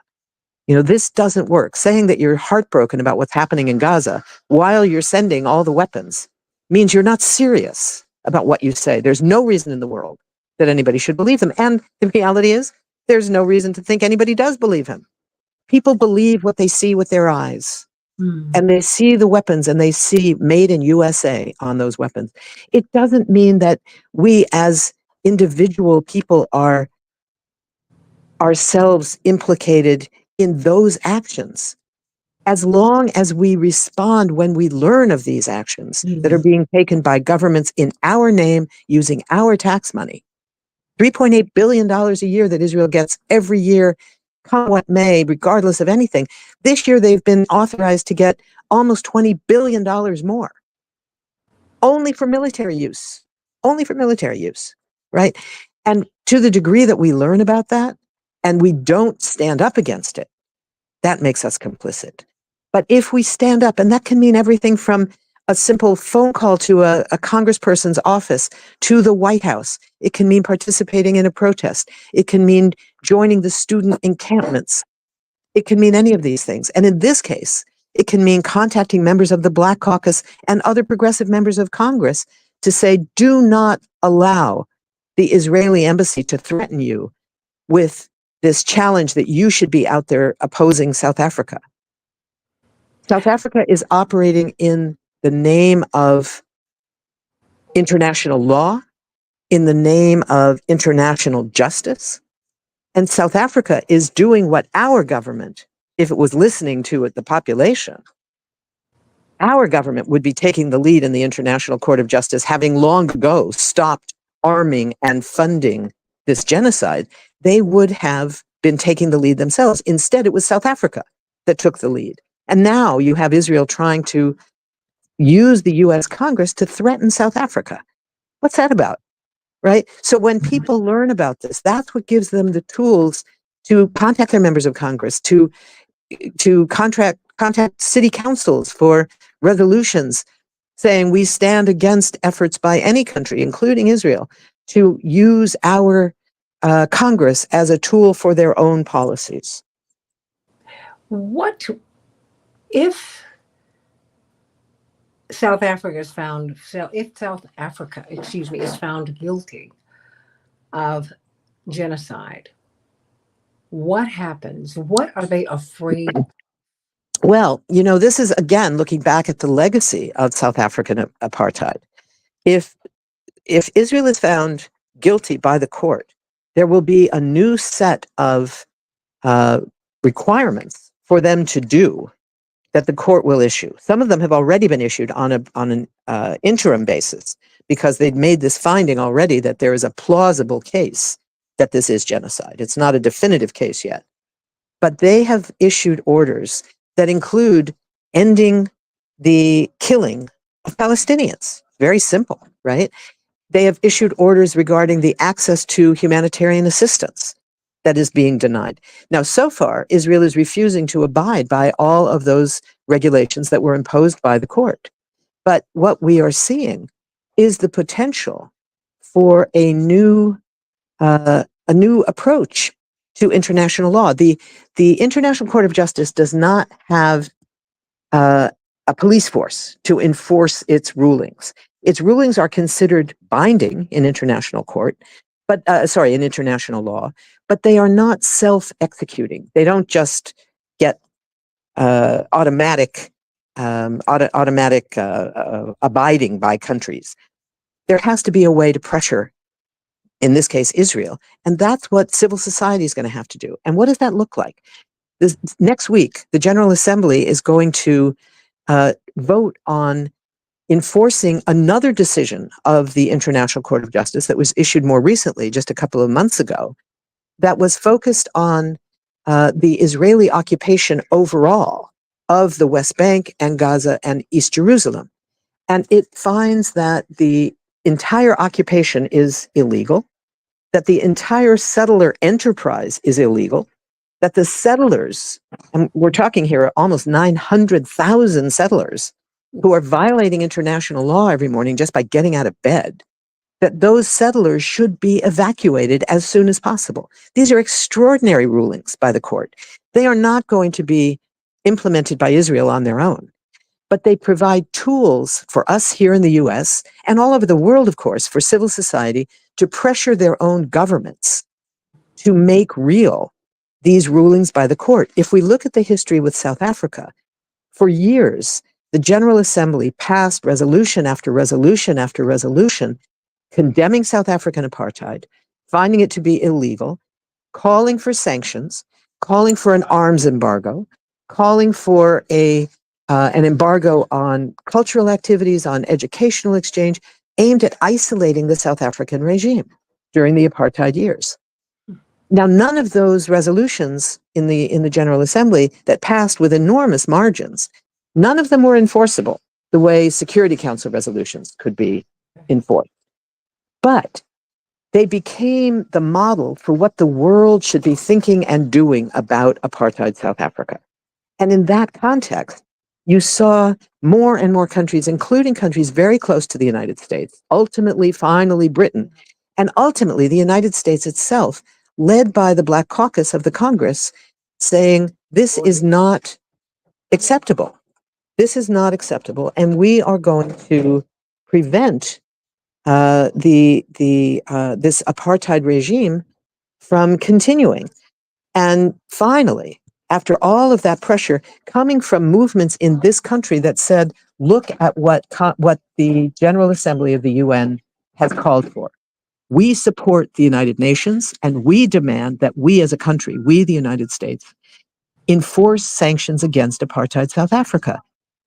[SPEAKER 2] You know, this doesn't work. Saying that you're heartbroken about what's happening in Gaza while you're sending all the weapons means you're not serious about what you say. There's no reason in the world that anybody should believe them. And the reality is, there's no reason to think anybody does believe him. People believe what they see with their eyes. And they see the weapons and they see made in USA on those weapons. It doesn't mean that we as individual people are ourselves implicated in those actions. As long as we respond when we learn of these actions that are being taken by governments in our name using our tax money, $3.8 billion a year that Israel gets every year, come what may, regardless of anything. This year, they've been authorized to get almost $20 billion more, only for military use, right? And to the degree that we learn about that and we don't stand up against it, that makes us complicit. But if we stand up, and that can mean everything from a simple phone call to a congressperson's office to the White House. It can mean participating in a protest. It can mean joining the student encampments. It can mean any of these things. And in this case, it can mean contacting members of the Black Caucus and other progressive members of Congress to say, do not allow the Israeli embassy to threaten you with this challenge that you should be out there opposing South Africa. South Africa is operating in the name of international law, in the name of international justice. And South Africa is doing what our government, if it was listening to it, the population, our government would be taking the lead in the International Court of Justice, having long ago stopped arming and funding this genocide. They would have been taking the lead themselves. Instead, it was South Africa that took the lead. And now you have Israel trying to use the US Congress to threaten South Africa. What's that about? Right? So when people learn about this, that's what gives them the tools to contact their members of Congress, to contact city councils for resolutions saying we stand against efforts by any country, including Israel, to use our Congress as a tool for their own policies.
[SPEAKER 1] What if South Africa is found, if South Africa, is found guilty of genocide? What happens? What are they afraid of?
[SPEAKER 2] Well, you know, this is again looking back at the legacy of South African apartheid. If Israel is found guilty by the court, there will be a new set of requirements for them to do that the court will issue. Some of them have already been issued on an interim basis because they've made this finding already that there is a plausible case that this is genocide. It's not a definitive case yet, but they have issued orders that include ending the killing of Palestinians. Very simple, right? They have issued orders regarding the access to humanitarian assistance that is being denied. Now, so far, Israel is refusing to abide by all of those regulations that were imposed by the court. But what we are seeing is the potential for a new approach to international law. The International Court of Justice does not have a police force to enforce its rulings. Its rulings are considered binding in international court, but in international law, but they are not self-executing. They don't just get automatic abiding by countries. There has to be a way to pressure, in this case, Israel, and that's what civil society is going to have to do. And what does that look like? This next week, the General Assembly is going to vote on enforcing another decision of the International Court of Justice that was issued more recently, just a couple of months ago, that was focused on the Israeli occupation overall of the West Bank and Gaza and East Jerusalem. And it finds that the entire occupation is illegal, that the entire settler enterprise is illegal, that the settlers, and we're talking here almost 900,000 settlers who are violating international law every morning just by getting out of bed, that those settlers should be evacuated as soon as possible. These are extraordinary rulings by the court. They are not going to be implemented by Israel on their own, but they provide tools for us here in the US and all over the world, of course, for civil society to pressure their own governments to make real these rulings by the court. If we look at the history with South Africa, for years, the General Assembly passed resolution after resolution after resolution condemning South African apartheid, finding it to be illegal, calling for sanctions, calling for an arms embargo, calling for an embargo on cultural activities, on educational exchange, aimed at isolating the South African regime during the apartheid years. Now, none of those resolutions in the General Assembly that passed with enormous margins, none of them were enforceable the way Security Council resolutions could be enforced. But they became the model for what the world should be thinking and doing about apartheid South Africa. And in that context, you saw more and more countries, including countries very close to the United States, ultimately, finally, Britain, and ultimately the United States itself, led by the Black Caucus of the Congress, saying, this is not acceptable. This is not acceptable, and we are going to prevent this apartheid regime from continuing. And finally, after all of that pressure coming from movements in this country that said, look at what the General Assembly of the UN has called for. We support the United Nations, and we demand that we as a country, we the United States, enforce sanctions against apartheid South Africa.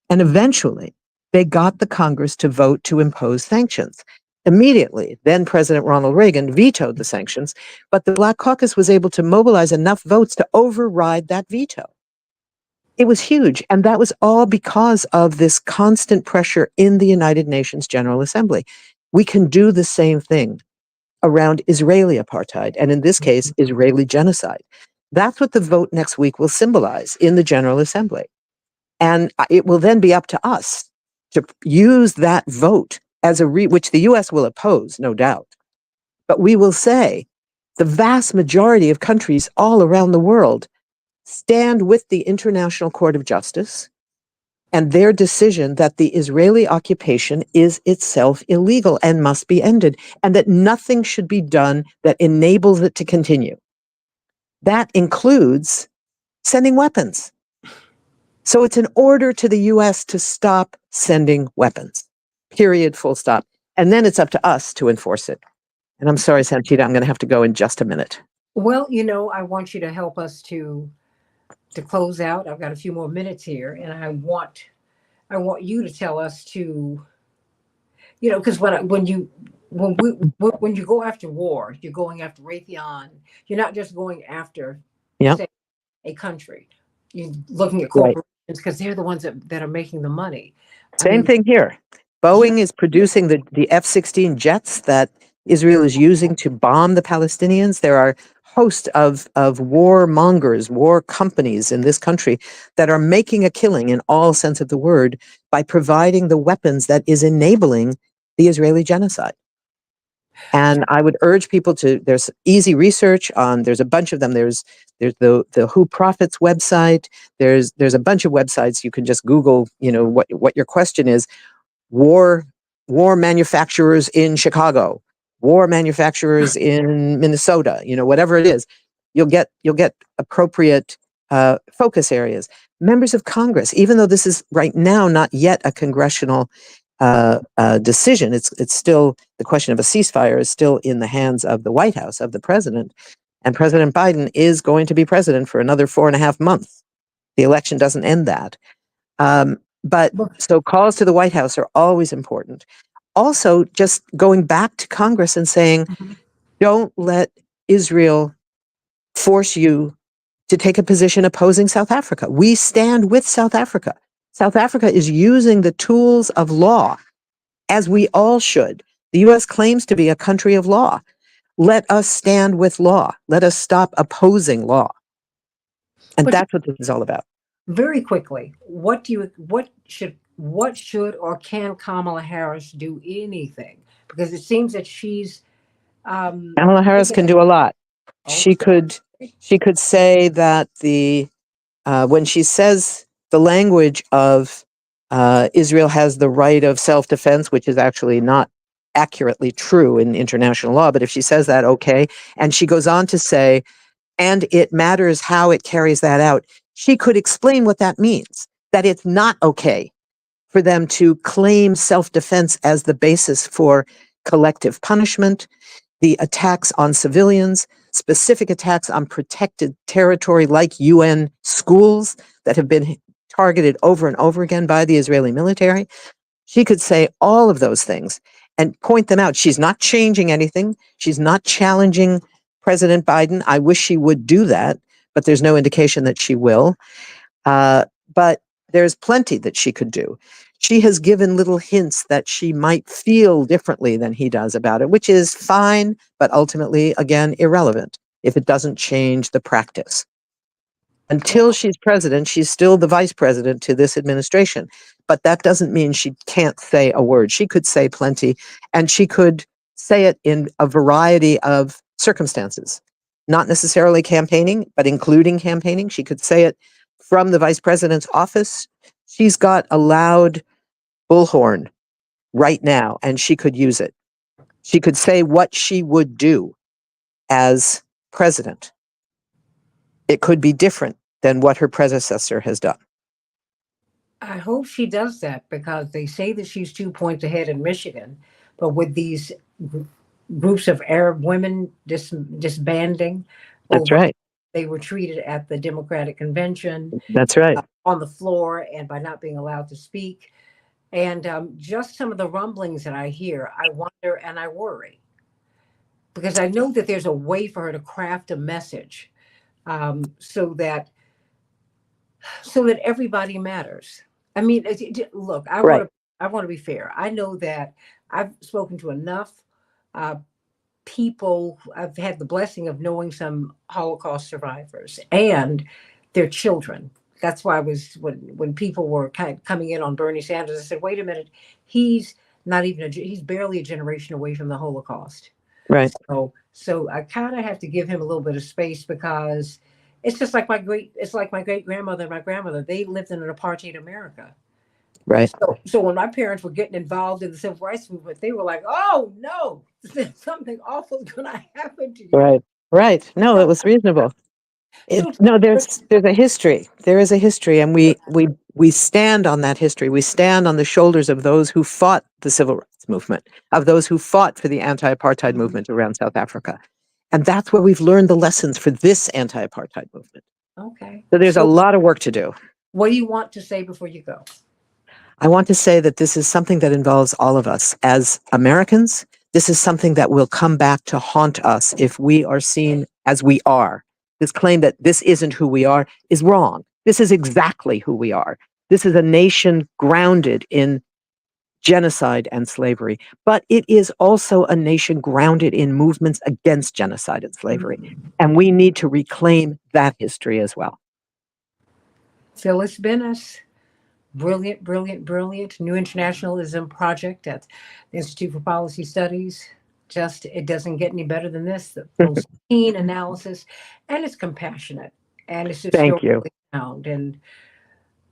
[SPEAKER 2] And eventually, they got the Congress to vote to impose sanctions. Immediately, then President Ronald Reagan vetoed the sanctions, but the Black Caucus was able to mobilize enough votes to override that veto. It was huge, and that was all because of this constant pressure in the United Nations General Assembly. We can do the same thing around Israeli apartheid, and in this case, Israeli genocide. That's what the vote next week will symbolize in the General Assembly. And it will then be up to us to use that vote as which the US will oppose, no doubt. But we will say the vast majority of countries all around the world stand with the International Court of Justice and their decision that the Israeli occupation is itself illegal and must be ended, and that nothing should be done that enables it to continue. That includes sending weapons. So it's an order to the US to stop sending weapons, period, full stop. And then it's up to us to enforce it. And I'm sorry, Santita, I'm going to have to go in just a minute.
[SPEAKER 1] Well, I want you to help us to close out. I've got a few more minutes here, and I want you to tell us to, because when you go after war, you're going after Raytheon. You're not just going after, say, a country. You're looking at corporations because they're the ones that are making the money.
[SPEAKER 2] Same thing here.
[SPEAKER 1] Yeah.
[SPEAKER 2] Boeing is producing the F-16 jets that Israel is using to bomb the Palestinians. There are host of warmongers, war companies in this country that are making a killing in all sense of the word by providing the weapons that is enabling the Israeli genocide. And I would urge people to, there's easy research on, there's a bunch of them. There's the Who Prophets website. There's a bunch of websites. You can just Google, what your question is. War war manufacturers in Chicago, war manufacturers in Minnesota, whatever it is, you'll get appropriate focus areas. Members of Congress, even though this is right now not yet a congressional decision, it's still the question of a ceasefire is still in the hands of the White House, of the president, and President Biden is going to be president for another 4.5 months. The election doesn't end that. But so calls to the White House are always important. Also, just going back to Congress and saying,
[SPEAKER 1] Mhm.
[SPEAKER 2] don't let Israel force you to take a position opposing South Africa. We stand with South Africa. South Africa is using the tools of law, as we all should. The U.S. claims to be a country of law. Let us stand with law. Let us stop opposing law. And
[SPEAKER 1] But
[SPEAKER 2] that's what this is all about.
[SPEAKER 1] very quickly, what should or can Kamala Harris do anything? Because it seems that she's
[SPEAKER 2] Kamala Harris
[SPEAKER 1] taken
[SPEAKER 2] can do a lot. She
[SPEAKER 1] okay.
[SPEAKER 2] could she could say that when she says the language of Israel has the right of self-defense, which is actually not accurately true in international law, but if she says that, okay, and she goes on to say, and it matters how it carries that out, she could explain what that means, that it's not okay for them to claim self-defense as the basis for collective punishment, the attacks on civilians, specific attacks on protected territory like UN schools that have been targeted over and over again by the Israeli military. She could say all of those things and point them out. She's not changing anything. She's not challenging President Biden. I wish she would do that, but there's no indication that she will. But there's plenty that she could do. She has given little hints that she might feel differently than he does about it, which is fine, but ultimately, again, irrelevant if it doesn't change the practice. Until she's president, she's still the vice president to this administration. But that doesn't mean she can't say a word. She could say plenty, and she could say it in a variety of circumstances, not necessarily campaigning, but including campaigning. She could say it from the vice president's office. She's got a loud bullhorn right now, and she could use it. She could say what she would do as president. It could be different than what her predecessor has done.
[SPEAKER 1] I hope she does that because they say that she's 2 points ahead in Michigan, but with these gr- groups of Arab women disbanding
[SPEAKER 2] That's
[SPEAKER 1] over,
[SPEAKER 2] right.
[SPEAKER 1] they were treated at the Democratic convention
[SPEAKER 2] That's right.
[SPEAKER 1] on the floor and by not being allowed to speak. And just some of the rumblings that I hear, I wonder and I worry because I know that there's a way for her to craft a message so that everybody matters. I mean, look, I want
[SPEAKER 2] Right.
[SPEAKER 1] to I want to be fair. I know that I've spoken to enough uh, people. I've had the blessing of knowing some Holocaust survivors and their children. That's why I was when people were kind of coming in on Bernie Sanders. I said, wait a minute, he's not even he's barely a generation away from the Holocaust.
[SPEAKER 2] Right.
[SPEAKER 1] So I kind of have to give him a little bit of space because it's just like my great grandmother and my grandmother. They lived in an apartheid America.
[SPEAKER 2] Right.
[SPEAKER 1] So when my parents were getting involved in the civil rights movement, they were like, "Oh no, something awful is going to happen to you."
[SPEAKER 2] Right. Right. No, it
[SPEAKER 1] So,
[SPEAKER 2] was reasonable.
[SPEAKER 1] so
[SPEAKER 2] No, there's a history. There is a history, and we stand on that history. We stand on the shoulders of those who fought the civil rights movement, of those who fought for the anti-apartheid movement around South Africa, and that's where we've learned the lessons for this anti-apartheid movement.
[SPEAKER 1] okay.
[SPEAKER 2] So there's a
[SPEAKER 1] So
[SPEAKER 2] lot of work to do.
[SPEAKER 1] what do you want to say before you go?
[SPEAKER 2] I want to say that this is something that involves all of us as Americans. This is something that will come back to haunt us if we are seen as we are. This claim that this isn't who we are is wrong. This is exactly who we are. This is a nation grounded in genocide and slavery, but it is also a nation grounded in movements against genocide and slavery. And we need to reclaim that history as well.
[SPEAKER 1] Phyllis Bennis, brilliant, brilliant, brilliant. New Internationalism Project at the Institute for Policy Studies. Just, it doesn't get any better than this. The most keen analysis, and it's compassionate, and it's
[SPEAKER 2] Thank you.
[SPEAKER 1] historically sound. And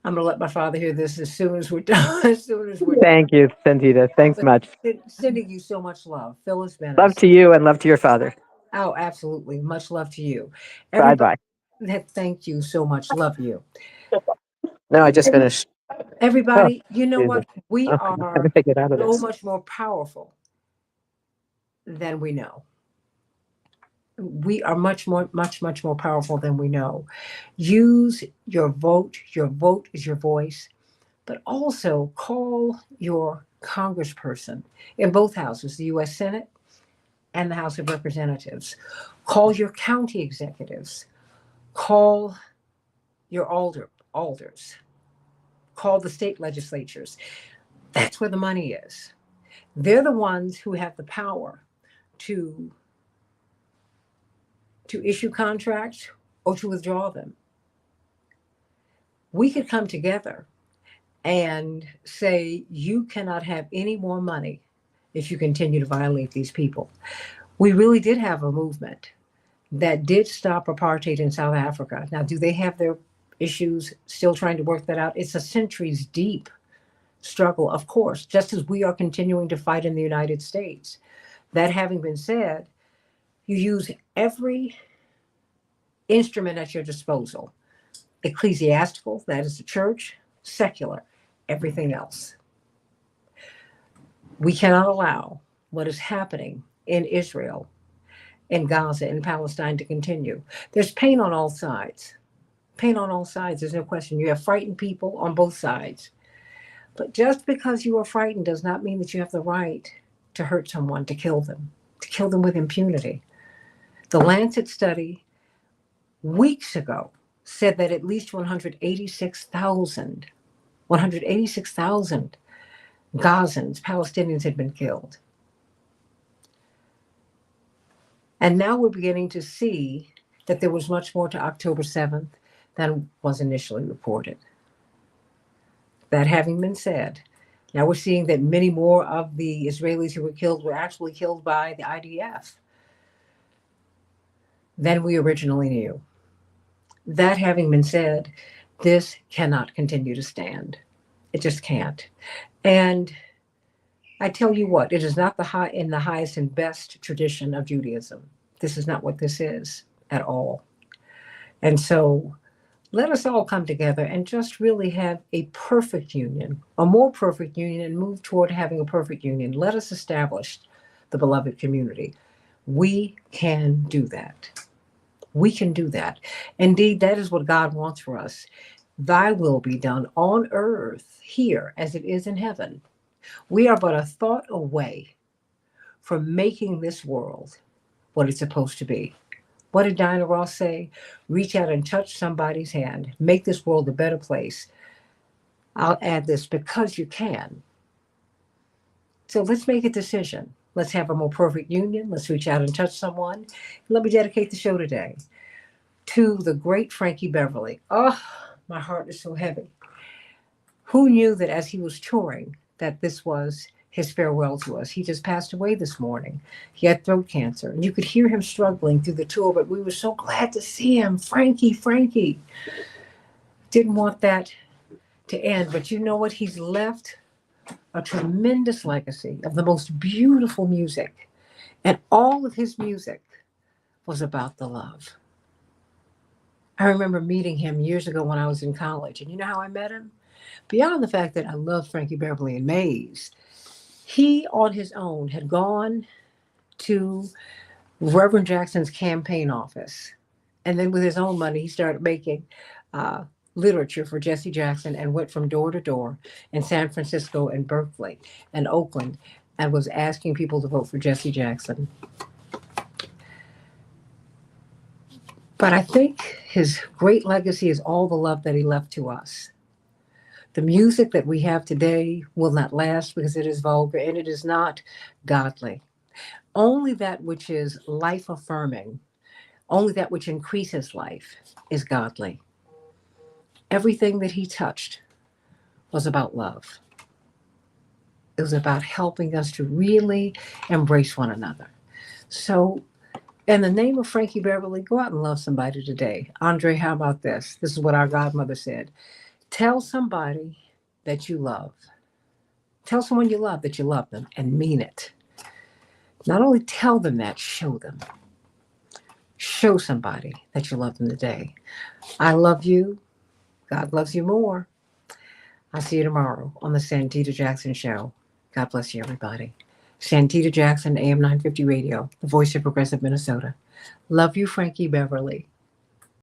[SPEAKER 1] I'm going to let my father hear this as soon as we're done. As soon as we're done.
[SPEAKER 2] Thank you, Santita. Thanks
[SPEAKER 1] But
[SPEAKER 2] much.
[SPEAKER 1] sending you so much love, Phyllis
[SPEAKER 2] Love
[SPEAKER 1] Bennis.
[SPEAKER 2] to you and love to your father.
[SPEAKER 1] Oh, absolutely. Much love to you.
[SPEAKER 2] Bye
[SPEAKER 1] Everybody,
[SPEAKER 2] bye.
[SPEAKER 1] thank you so much. Love you.
[SPEAKER 2] No, I just finished. Oh,
[SPEAKER 1] Everybody, you know
[SPEAKER 2] Jesus.
[SPEAKER 1] what? We
[SPEAKER 2] Oh, how
[SPEAKER 1] are
[SPEAKER 2] do I get out of
[SPEAKER 1] so
[SPEAKER 2] this?
[SPEAKER 1] much more powerful than we know. We are much more, much more powerful than we know. Use your vote. Your vote is your voice, but also call your congressperson in both houses, the U.S. Senate and the House of Representatives. Call your county executives. Call your alders. Call the state legislatures. That's where the money is. They're the ones who have the power to issue contracts or to withdraw them. We could come together and say, you cannot have any more money if you continue to violate these people. We really did have a movement that did stop apartheid in South Africa. Now, do they have their issues still trying to work that out? It's a centuries deep struggle, of course, just as we are continuing to fight in the United States. That having been said, you use every instrument at your disposal: ecclesiastical, that is the church; secular, everything else. We cannot allow what is happening in Israel, in Gaza, in Palestine to continue. There's pain on all sides. Pain on all sides, there's no question. You have frightened people on both sides. But just because you are frightened does not mean that you have the right to hurt someone, to kill them with impunity. The Lancet study weeks ago said that at least 186,000 Gazans, Palestinians had been killed. And now we're beginning to see that there was much more to October 7th than was initially reported. That having been said, now we're seeing that many more of the Israelis who were killed were actually killed by the IDF than we originally knew. That having been said, this cannot continue to stand. It just can't. And I tell you what, it is not in the highest and best tradition of Judaism. This is not what this is at all. And so let us all come together and just really have a perfect union, a more perfect union, and move toward having a perfect union. Let us establish the beloved community. We can do that. We can do that. Indeed, that is what God wants for us. Thy will be done on earth here as it is in heaven. We are but a thought away from making this world what it's supposed to be. What did Diana Ross say? Reach out and touch somebody's hand. Make this world a better place. I'll add this: because you can. So let's make a decision. Let's have a more perfect union. Let's reach out and touch someone. Let me dedicate the show today to the great Frankie Beverly. Oh, my heart is so heavy. Who knew that as he was touring, that this was his farewell to us? He just passed away this morning. He had throat cancer, and you could hear him struggling through the tour, but we were so glad to see him. Frankie. Didn't want that to end, but you know what? He's left a tremendous legacy of the most beautiful music, and all of his music was about the love. I remember meeting him years ago when I was in college, and you know how I met him? Beyond the fact that I love Frankie Beverly and Maze, he on his own had gone to Reverend Jackson's campaign office. And then with his own money, he started making literature for Jesse Jackson and went from door to door in San Francisco and Berkeley and Oakland and was asking people to vote for Jesse Jackson. But I think his great legacy is all the love that he left to us. The music that we have today will not last because it is vulgar and it is not godly. Only that which is life affirming, only that which increases life is godly. Everything that he touched was about love. It was about helping us to really embrace one another. So, in the name of Frankie Beverly, go out and love somebody today. Andre, how about this? This is what our godmother said. Tell somebody that you love. Tell someone you love that you love them and mean it. Not only tell them that, show them. Show somebody that you love them today. I love you. God loves you more. I'll see you tomorrow on the Santita Jackson Show. God bless you, everybody. Santita Jackson, AM 950 Radio, the voice of progressive Minnesota. Love you, Frankie Beverly.